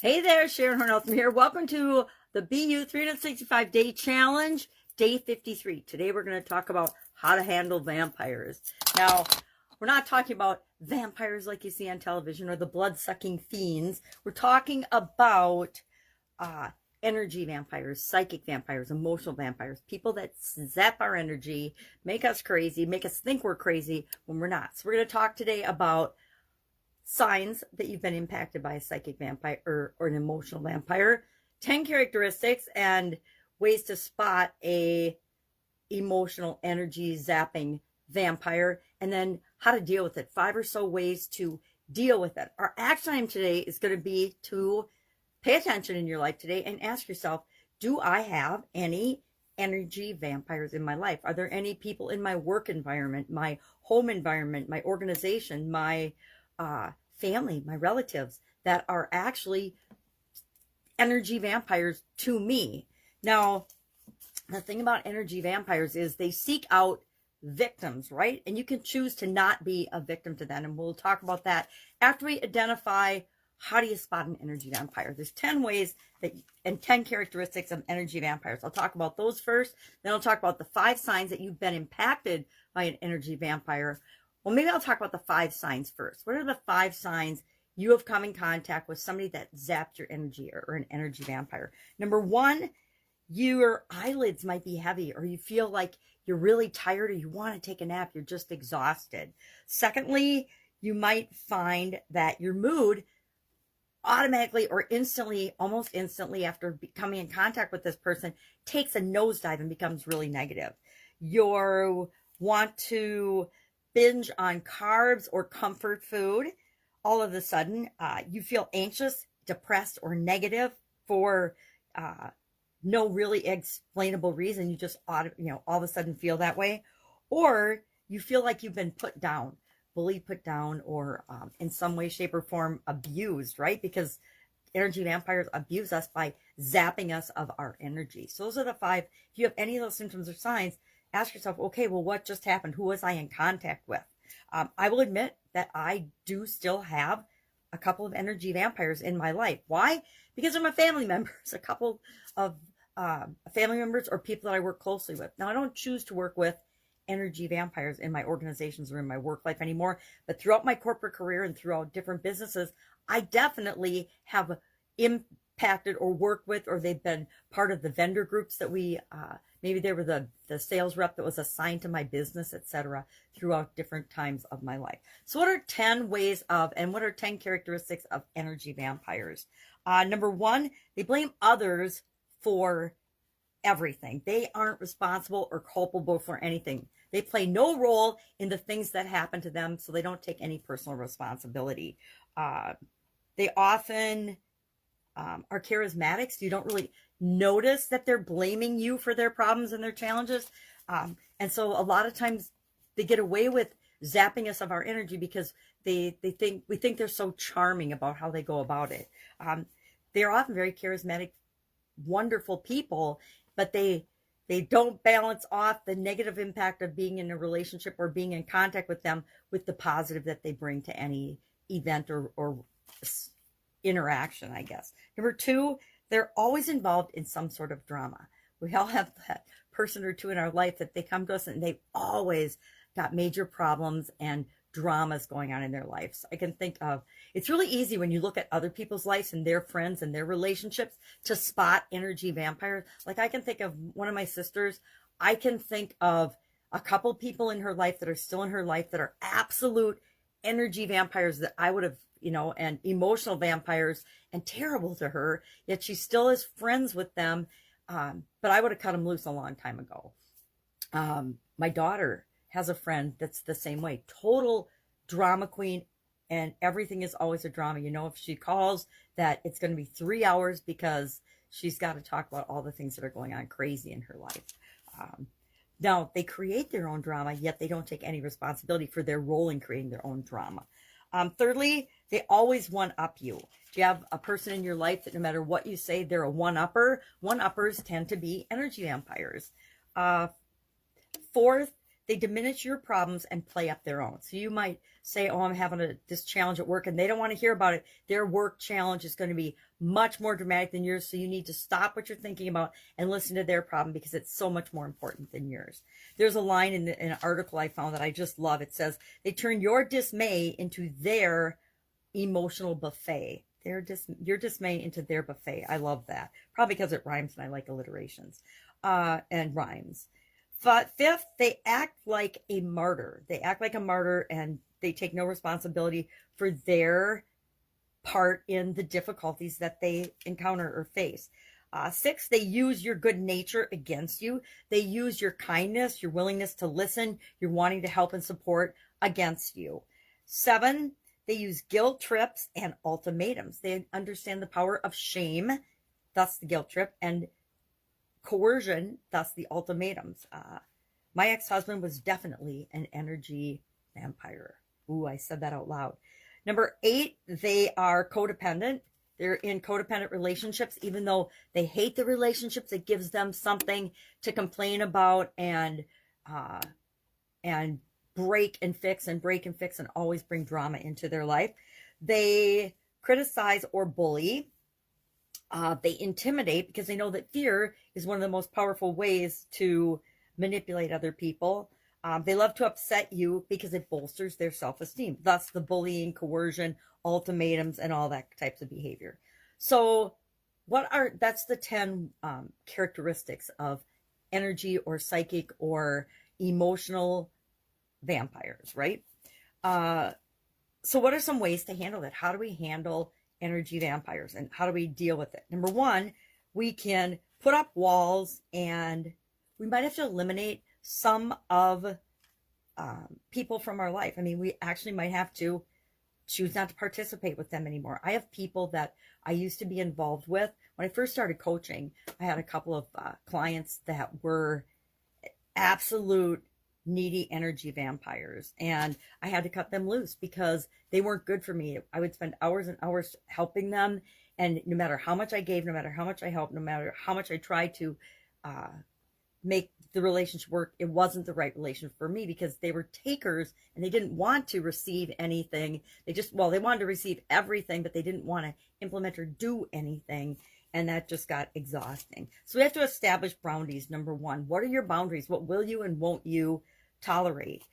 Hey there, Sharon Horne-Ellstrom here. Welcome to the BU 365 Day Challenge, Day 53. Today we're going to talk about how to handle vampires. Now, we're not talking about vampires like you see on television or the blood-sucking fiends. We're talking about energy vampires, psychic vampires, emotional vampires, people that zap our energy, make us crazy, make us think we're crazy when we're not. So we're going to talk today about signs that you've been impacted by a psychic vampire or an emotional vampire, 10 characteristics and ways to spot a emotional energy zapping vampire, and then how to deal with it. 5 or so ways to deal with it. Our action item today is going to be to pay attention in your life today and ask yourself, do I have any energy vampires in my life? Are there any people in my work environment, my home environment, my organization, my family, my relatives that are actually energy vampires to me? Now, the thing about energy vampires is they seek out victims, right? And you can choose to not be a victim to them. And we'll talk about that after we identify how do you spot an energy vampire. There's 10 ways that and 10 characteristics of energy vampires. I'll talk about those first. Then I'll talk about the 5 signs that you've been impacted by an energy vampire. Well, maybe I'll talk about the 5 signs first. What are the 5 signs you have come in contact with somebody that zapped your energy or an energy vampire? Number 1, your eyelids might be heavy, or you feel like you're really tired, or you want to take a nap. You're just exhausted. Secondly, you might find that your mood automatically or instantly, almost instantly after coming in contact with this person, takes a nosedive and becomes really negative. You want to binge on carbs or comfort food. All of a sudden, you feel anxious, depressed, or negative for no really explainable reason. You just all of a sudden feel that way, or you feel like you've been put down, bullied, put down, or in some way, shape, or form abused, right? Because energy vampires abuse us by zapping us of our energy. So those are the 5. If you have any of those symptoms or signs, ask yourself, okay, well, what just happened? Who was I in contact with? I will admit that I do still have a couple of energy vampires in my life. Why? Because they're my family members, a couple of family members or people that I work closely with. Now, I don't choose to work with energy vampires in my organizations or in my work life anymore, but throughout my corporate career and throughout different businesses, I definitely have impacted or worked with, or they've been part of the vendor groups that we maybe they were the sales rep that was assigned to my business, etc., throughout different times of my life. So what are 10 ways of, and what are 10 characteristics of energy vampires? Number 1, they blame others for everything. They aren't responsible or culpable for anything. They play no role in the things that happen to them, so they don't take any personal responsibility. They often are charismatics. So you don't really notice that they're blaming you for their problems and their challenges. And so a lot of times they get away with zapping us of our energy because we think they're so charming about how they go about it. They're often very charismatic, wonderful people, but they don't balance off the negative impact of being in a relationship or being in contact with them with the positive that they bring to any event or interaction, I guess. Number 2, they're always involved in some sort of drama. We all have that person or two in our life that they come to us and they've always got major problems and dramas going on in their lives. I can think of, it's really easy when you look at other people's lives and their friends and their relationships to spot energy vampires. Like I can think of one of my sisters. I can think of a couple people in her life that are still in her life that are absolute energy vampires that I would have, and emotional vampires and terrible to her, yet she still is friends with them. But I would have cut them loose a long time ago. My daughter has a friend that's the same way, total drama queen, and everything is always a drama. If she calls, that it's going to be 3 hours because she's got to talk about all the things that are going on crazy in her life. Now, they create their own drama, yet they don't take any responsibility for their role in creating their own drama. Thirdly, they always one-up you. Do you have a person in your life that no matter what you say, they're a one-upper? One-uppers tend to be energy vampires. Fourth, they diminish your problems and play up their own. So you might say, oh, I'm having this challenge at work, and they don't want to hear about it. Their work challenge is going to be much more dramatic than yours. So you need to stop what you're thinking about and listen to their problem, because it's so much more important than yours. There's a line in an article I found that I just love. It says, they turn your dismay into their emotional buffet. Your dismay into their buffet. I love that. Probably because it rhymes and I like alliterations and rhymes. But fifth, they act like a martyr. They act like a martyr, and they take no responsibility for their part in the difficulties that they encounter or face. Six, they use your good nature against you. They use your kindness, your willingness to listen, your wanting to help and support against you. Seven, they use guilt trips and ultimatums. They understand the power of shame, thus the guilt trip, and coercion, thus the ultimatums. My ex-husband was definitely an energy vampire. Ooh, I said that out loud. Number 8, they are codependent. They're in codependent relationships. Even though they hate the relationships, it gives them something to complain about and break and fix and always bring drama into their life. They criticize or bully. They intimidate, because they know that fear is one of the most powerful ways to manipulate other people. They love to upset you because it bolsters their self-esteem. Thus the bullying, coercion, ultimatums, and all that types of behavior. So that's the 10 characteristics of energy or psychic or emotional vampires, right? So what are some ways to handle that? How do we handle energy vampires, and how do we deal with it? Number 1, we can put up walls, and we might have to eliminate some of people from our life. I mean, we actually might have to choose not to participate with them anymore. I have people that I used to be involved with. When I first started coaching, I had a couple of clients that were absolute needy energy vampires, and I had to cut them loose because they weren't good for me. I would spend hours and hours helping them, and no matter how much I gave, no matter how much I helped, no matter how much I tried to make the relationship work, it wasn't the right relationship for me, because they were takers and they didn't want to receive anything. They wanted to receive everything, but they didn't want to implement or do anything. And that just got exhausting. So we have to establish boundaries. Number 1, what are your boundaries? What will you and won't you tolerate?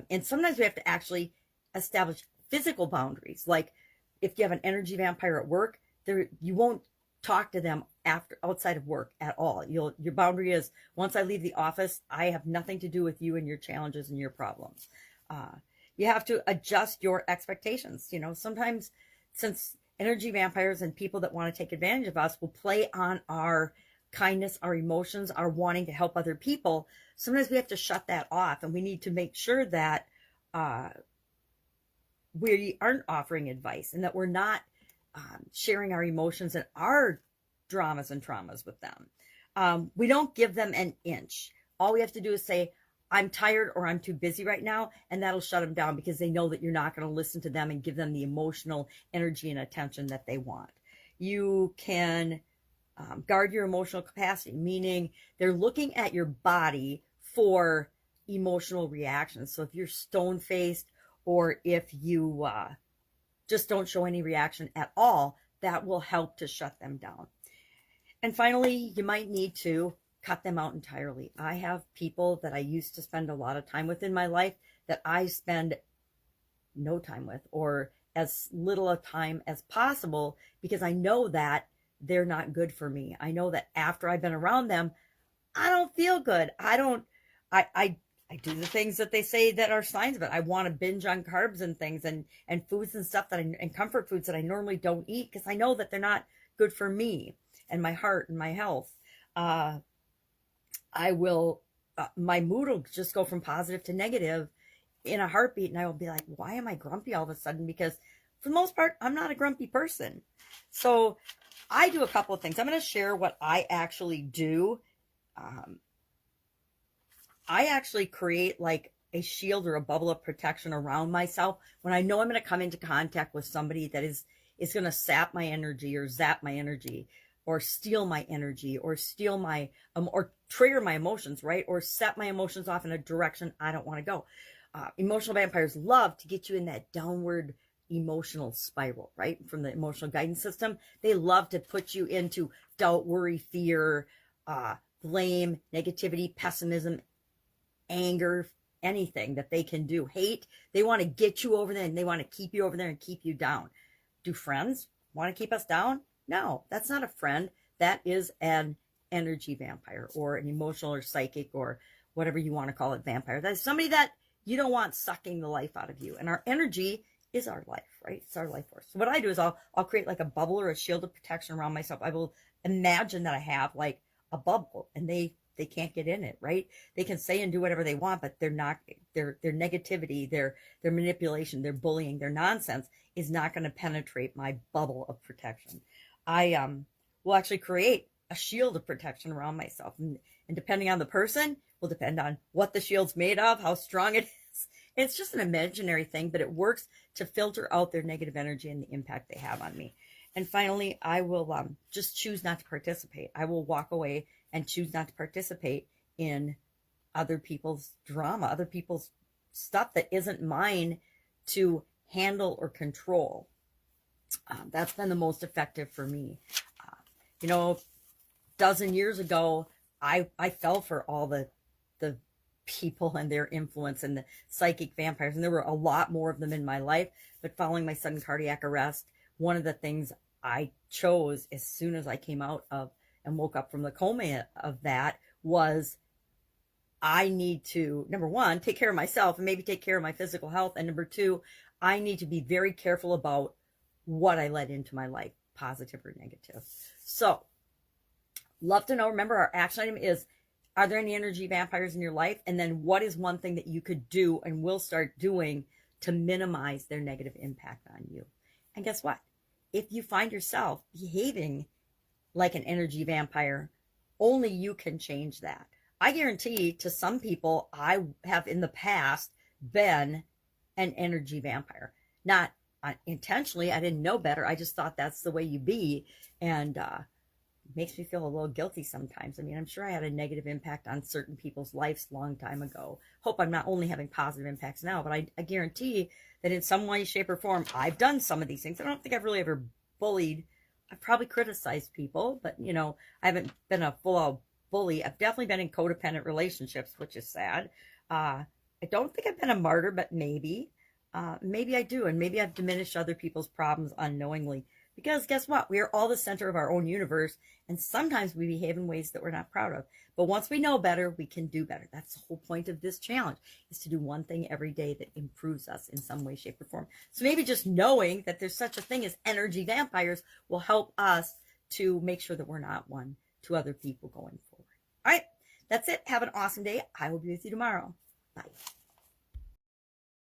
And sometimes we have to actually establish physical boundaries. Like if you have an energy vampire at work, you won't talk to them outside of work at all. Your boundary is, once I leave the office, I have nothing to do with you and your challenges and your problems. You have to adjust your expectations. Sometimes, since energy vampires and people that want to take advantage of us will play on our kindness, our emotions, our wanting to help other people, sometimes we have to shut that off, and we need to make sure that we aren't offering advice, and that we're not sharing our emotions and our dramas and traumas with them. We don't give them an inch. All we have to do is say, I'm tired, or I'm too busy right now, and that'll shut them down, because they know that you're not going to listen to them and give them the emotional energy and attention that they want. You can guard your emotional capacity, meaning they're looking at your body for emotional reactions. So if you're stone-faced, or if you just don't show any reaction at all, that will help to shut them down. And finally, you might need to cut them out entirely. I have people that I used to spend a lot of time with in my life that I spend no time with, or as little of time as possible, because I know that they're not good for me. I know that after I've been around them, I don't feel good. I do the things that they say that are signs of it. I want to binge on carbs and things and foods and stuff and comfort foods that I normally don't eat, because I know that they're not good for me and my heart and my health. My mood will just go from positive to negative in a heartbeat, and I will be like, why am I grumpy all of a sudden? Because for the most part, I'm not a grumpy person. So I do a couple of things. I'm going to share what I actually do. I actually create like a shield or a bubble of protection around myself when I know I'm going to come into contact with somebody that is going to sap my energy, or zap my energy, or steal my energy, or steal my, or trigger my emotions, right? Or set my emotions off in a direction I don't want to go. emotional vampires love to get you in that downward emotional spiral, right? From the emotional guidance system. They love to put you into doubt, worry, fear, blame, negativity, pessimism, anger, anything that they can do. Hate. They want to get you over there and they want to keep you over there and keep you down. Do friends want to keep us down? No, that's not a friend. That is an energy vampire or an emotional or psychic or whatever you want to call it vampire. That is somebody that you don't want sucking the life out of you. And our energy is our life, right? It's our life force. So what I do is I'll create like a bubble or a shield of protection around myself. I will imagine that I have like a bubble and they can't get in it, right? They can say and do whatever they want, but they're not, their negativity, their manipulation, their bullying, their nonsense is not going to penetrate my bubble of protection. I will actually create a shield of protection around myself. And depending on the person, will depend on what the shield's made of, how strong it is. It's just an imaginary thing, but it works to filter out their negative energy and the impact they have on me. And finally, I will just choose not to participate. I will walk away and choose not to participate in other people's drama, other people's stuff that isn't mine to handle or control. That's been the most effective for me. You know, a dozen years ago, I fell for all the people and their influence and the psychic vampires. And there were a lot more of them in my life. But following my sudden cardiac arrest, one of the things I chose as soon as I came out of and woke up from the coma of that was I need to, number one, take care of myself and maybe take care of my physical health. And number two, I need to be very careful about what I let into my life, positive or negative. So, love to know. Remember, our action item is, are there any energy vampires in your life? And then what is one thing that you could do and will start doing to minimize their negative impact on you? And guess what? If you find yourself behaving like an energy vampire, only you can change that. I guarantee to some people, I have in the past been an energy vampire. Not intentionally, I didn't know better. I just thought that's the way you be. And makes me feel a little guilty sometimes. I mean, I'm sure I had a negative impact on certain people's lives a long time ago. Hope I'm not only having positive impacts now, but I guarantee that in some way, shape, or form, I've done some of these things. I don't think I've really ever bullied. I've probably criticized people, but, you know, I haven't been a full-out bully. I've definitely been in codependent relationships, which is sad. I don't think I've been a martyr, but maybe. Maybe I do, and maybe I've diminished other people's problems unknowingly. Because guess what? We are all the center of our own universe, and sometimes we behave in ways that we're not proud of. But once we know better, we can do better. That's the whole point of this challenge, is to do one thing every day that improves us in some way, shape, or form. So maybe just knowing that there's such a thing as energy vampires will help us to make sure that we're not one to other people going forward. All right, that's it. Have an awesome day. I will be with you tomorrow. Bye.